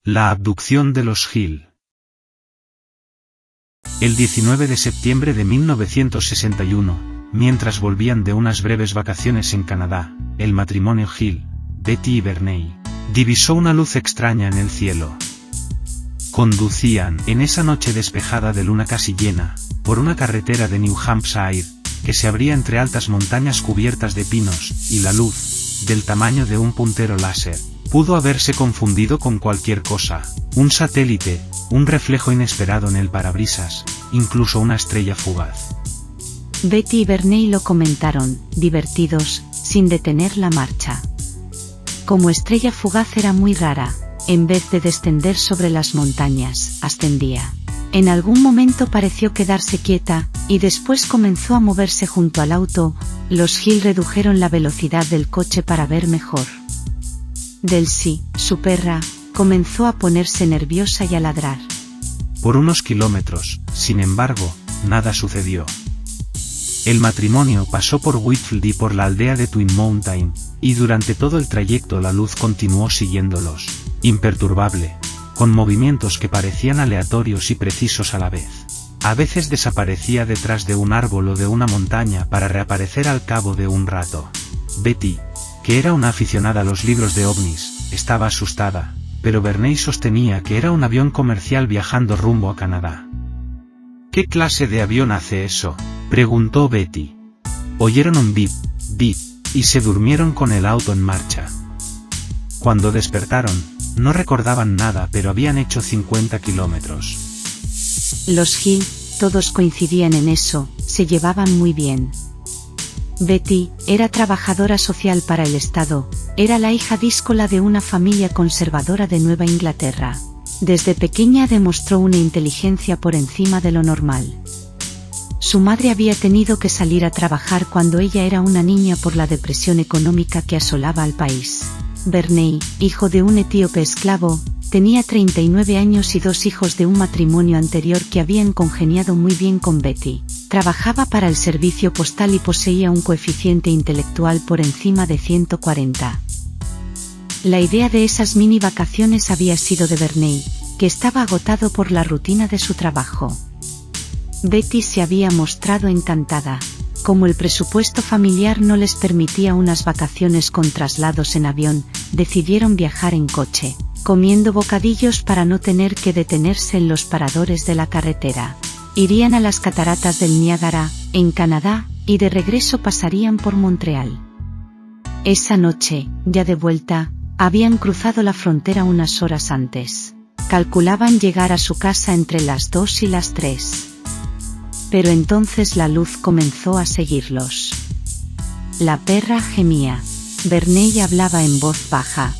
La abducción de los Hill. El 19 de septiembre de 1961, mientras volvían de unas breves vacaciones en Canadá, el matrimonio Hill, Betty y Bernie, divisó una luz extraña en el cielo. Conducían, en esa noche despejada de luna casi llena, por una carretera de New Hampshire, que se abría entre altas montañas cubiertas de pinos, y la luz, del tamaño de un puntero láser, pudo haberse confundido con cualquier cosa, un satélite, un reflejo inesperado en el parabrisas, incluso una estrella fugaz. Betty y Bernie lo comentaron, divertidos, sin detener la marcha. Como estrella fugaz era muy rara, en vez de descender sobre las montañas, ascendía. En algún momento pareció quedarse quieta, y después comenzó a moverse junto al auto. Los Hill redujeron la velocidad del coche para ver mejor. Delcy, su perra, comenzó a ponerse nerviosa y a ladrar. Por unos kilómetros, sin embargo, nada sucedió. El matrimonio pasó por Whitfield y por la aldea de Twin Mountain, y durante todo el trayecto la luz continuó siguiéndolos, imperturbable, con movimientos que parecían aleatorios y precisos a la vez. A veces desaparecía detrás de un árbol o de una montaña para reaparecer al cabo de un rato. Betty, que era una aficionada a los libros de ovnis, estaba asustada, pero Bernie sostenía que era un avión comercial viajando rumbo a Canadá. ¿Qué clase de avión hace eso?, preguntó Betty. Oyeron un bip, bip, y se durmieron con el auto en marcha. Cuando despertaron, no recordaban nada, pero habían hecho 50 kilómetros. Los Hill, todos coincidían en eso, se llevaban muy bien. Betty, era trabajadora social para el Estado, era la hija díscola de una familia conservadora de Nueva Inglaterra. Desde pequeña demostró una inteligencia por encima de lo normal. Su madre había tenido que salir a trabajar cuando ella era una niña por la depresión económica que asolaba al país. Bernie, hijo de un etíope esclavo, tenía 39 años y 2 hijos de un matrimonio anterior que habían congeniado muy bien con Betty. Trabajaba para el servicio postal y poseía un coeficiente intelectual por encima de 140. La idea de esas mini vacaciones había sido de Bernie, que estaba agotado por la rutina de su trabajo. Betty se había mostrado encantada. Como el presupuesto familiar no les permitía unas vacaciones con traslados en avión, decidieron viajar en coche, comiendo bocadillos para no tener que detenerse en los paradores de la carretera. Irían a las cataratas del Niágara, en Canadá, y de regreso pasarían por Montreal. Esa noche, ya de vuelta, habían cruzado la frontera unas horas antes. Calculaban llegar a su casa entre las 2 y las 3. Pero entonces la luz comenzó a seguirlos. La perra gemía. Bernie hablaba en voz baja.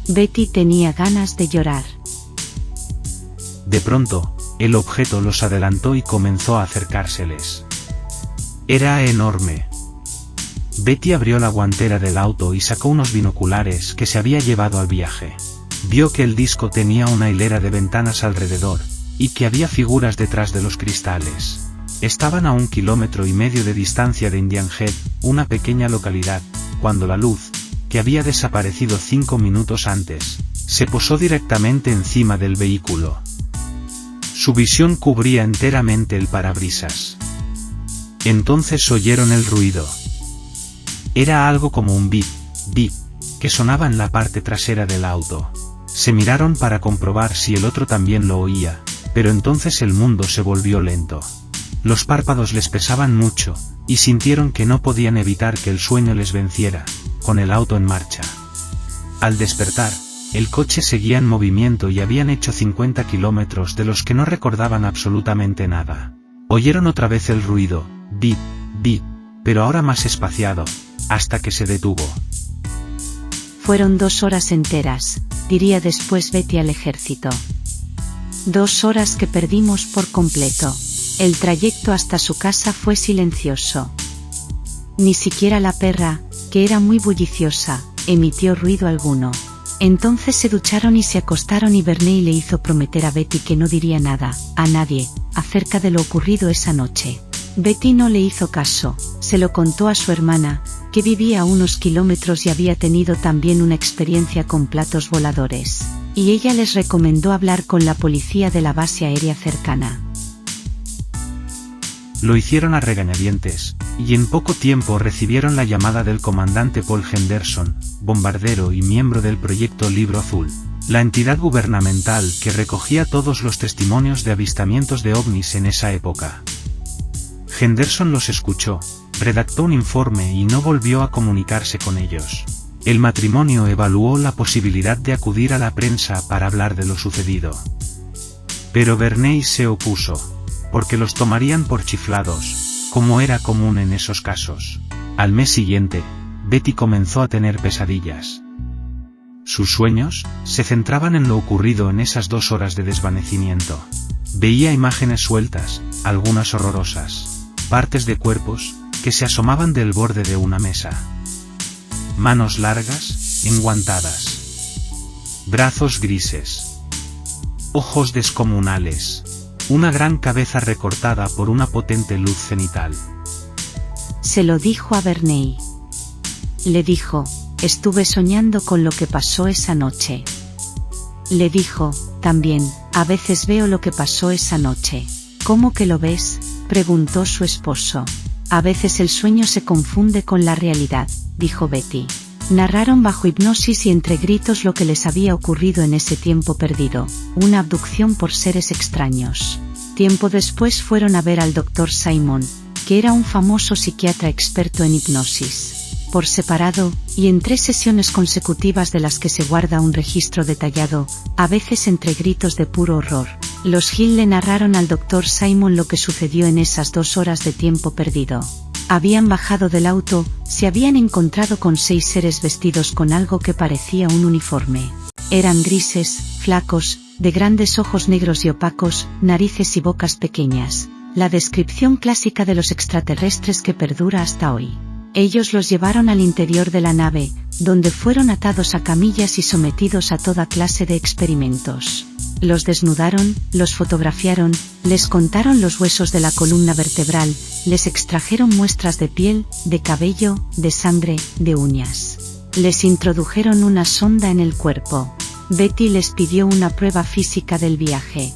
Betty tenía ganas de llorar. De pronto, el objeto los adelantó y comenzó a acercárseles. Era enorme. Betty abrió la guantera del auto y sacó unos binoculares que se había llevado al viaje. Vio que el disco tenía una hilera de ventanas alrededor, y que había figuras detrás de los cristales. Estaban a 1,5 kilómetros de distancia de Indian Head, una pequeña localidad, cuando la luz, que había desaparecido 5 minutos antes, se posó directamente encima del vehículo. Su visión cubría enteramente el parabrisas. Entonces oyeron el ruido. Era algo como un bip, bip, que sonaba en la parte trasera del auto. Se miraron para comprobar si el otro también lo oía, pero entonces el mundo se volvió lento. Los párpados les pesaban mucho, y sintieron que no podían evitar que el sueño les venciera, con el auto en marcha. Al despertar, el coche seguía en movimiento y habían hecho 50 kilómetros de los que no recordaban absolutamente nada. Oyeron otra vez el ruido, bip, bip, pero ahora más espaciado, hasta que se detuvo. Fueron 2 horas enteras, diría después Betty al ejército. 2 horas que perdimos por completo. El trayecto hasta su casa fue silencioso. Ni siquiera la perra, que era muy bulliciosa, emitió ruido alguno. Entonces se ducharon y se acostaron y Bernie le hizo prometer a Betty que no diría nada, a nadie, acerca de lo ocurrido esa noche. Betty no le hizo caso, se lo contó a su hermana, que vivía a unos kilómetros y había tenido también una experiencia con platos voladores. y ella les recomendó hablar con la policía de la base aérea cercana. Lo hicieron a regañadientes, y en poco tiempo recibieron la llamada del comandante Paul Henderson, bombardero y miembro del proyecto Libro Azul, la entidad gubernamental que recogía todos los testimonios de avistamientos de ovnis en esa época. Henderson los escuchó, redactó un informe y no volvió a comunicarse con ellos. El matrimonio evaluó la posibilidad de acudir a la prensa para hablar de lo sucedido. Pero Verney se opuso, porque los tomarían por chiflados, como era común en esos casos. Al mes siguiente, Betty comenzó a tener pesadillas. Sus sueños se centraban en lo ocurrido en esas 2 horas de desvanecimiento. Veía imágenes sueltas, algunas horrorosas, partes de cuerpos que se asomaban del borde de una mesa. Manos largas, enguantadas. Brazos grises. Ojos descomunales. Una gran cabeza recortada por una potente luz cenital. Se lo dijo a Verney. Le dijo, estuve soñando con lo que pasó esa noche. Le dijo, también, a veces veo lo que pasó esa noche. ¿Cómo que lo ves?, preguntó su esposo. A veces el sueño se confunde con la realidad, dijo Betty. Narraron bajo hipnosis y entre gritos lo que les había ocurrido en ese tiempo perdido, una abducción por seres extraños. Tiempo después fueron a ver al Dr. Simon, que era un famoso psiquiatra experto en hipnosis. Por separado, y en 3 sesiones consecutivas de las que se guarda un registro detallado, a veces entre gritos de puro horror, los Hill le narraron al Dr. Simon lo que sucedió en esas 2 horas de tiempo perdido. Habían bajado del auto, se habían encontrado con 6 seres vestidos con algo que parecía un uniforme. Eran grises, flacos, de grandes ojos negros y opacos, narices y bocas pequeñas. La descripción clásica de los extraterrestres que perdura hasta hoy. Ellos los llevaron al interior de la nave, donde fueron atados a camillas y sometidos a toda clase de experimentos. Los desnudaron, los fotografiaron, les contaron los huesos de la columna vertebral, les extrajeron muestras de piel, de cabello, de sangre, de uñas. Les introdujeron una sonda en el cuerpo. Betty les pidió una prueba física del viaje.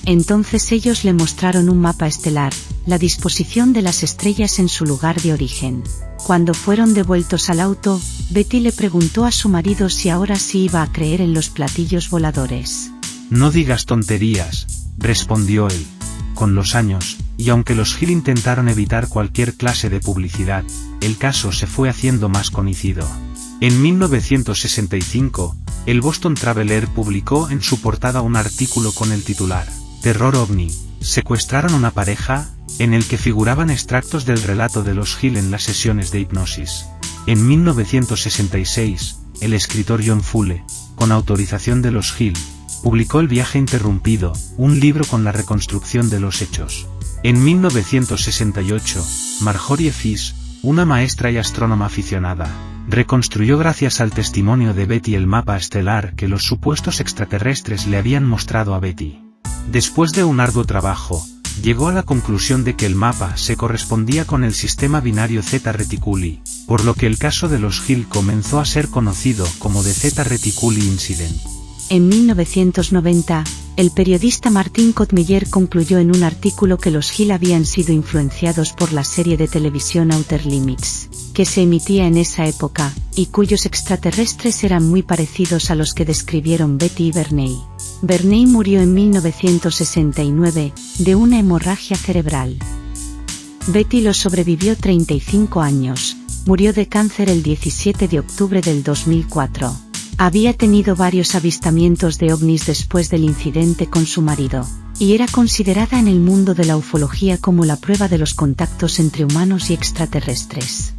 Entonces ellos le mostraron un mapa estelar, la disposición de las estrellas en su lugar de origen. Cuando fueron devueltos al auto, Betty le preguntó a su marido si ahora sí iba a creer en los platillos voladores. No digas tonterías, respondió él. Con los años, y aunque los Hill intentaron evitar cualquier clase de publicidad, el caso se fue haciendo más conocido. En 1965, el Boston Traveler publicó en su portada un artículo con el titular Terror OVNI, secuestraron una pareja, en el que figuraban extractos del relato de los Hill en las sesiones de hipnosis. En 1966, el escritor John Fulle, con autorización de los Hill, publicó El viaje interrumpido, un libro con la reconstrucción de los hechos. En 1968, Marjorie Fish, una maestra y astrónoma aficionada, reconstruyó gracias al testimonio de Betty el mapa estelar que los supuestos extraterrestres le habían mostrado a Betty. Después de un arduo trabajo, llegó a la conclusión de que el mapa se correspondía con el sistema binario Zeta Reticuli, por lo que el caso de los Hill comenzó a ser conocido como The Zeta Reticuli Incident. En 1990, el periodista Martin Kottmeyer concluyó en un artículo que los Hill habían sido influenciados por la serie de televisión Outer Limits, que se emitía en esa época, y cuyos extraterrestres eran muy parecidos a los que describieron Betty y Verney. Verney murió en 1969, de una hemorragia cerebral. Betty lo sobrevivió 35 años, murió de cáncer el 17 de octubre del 2004. Había tenido varios avistamientos de ovnis después del incidente con su marido, y era considerada en el mundo de la ufología como la prueba de los contactos entre humanos y extraterrestres.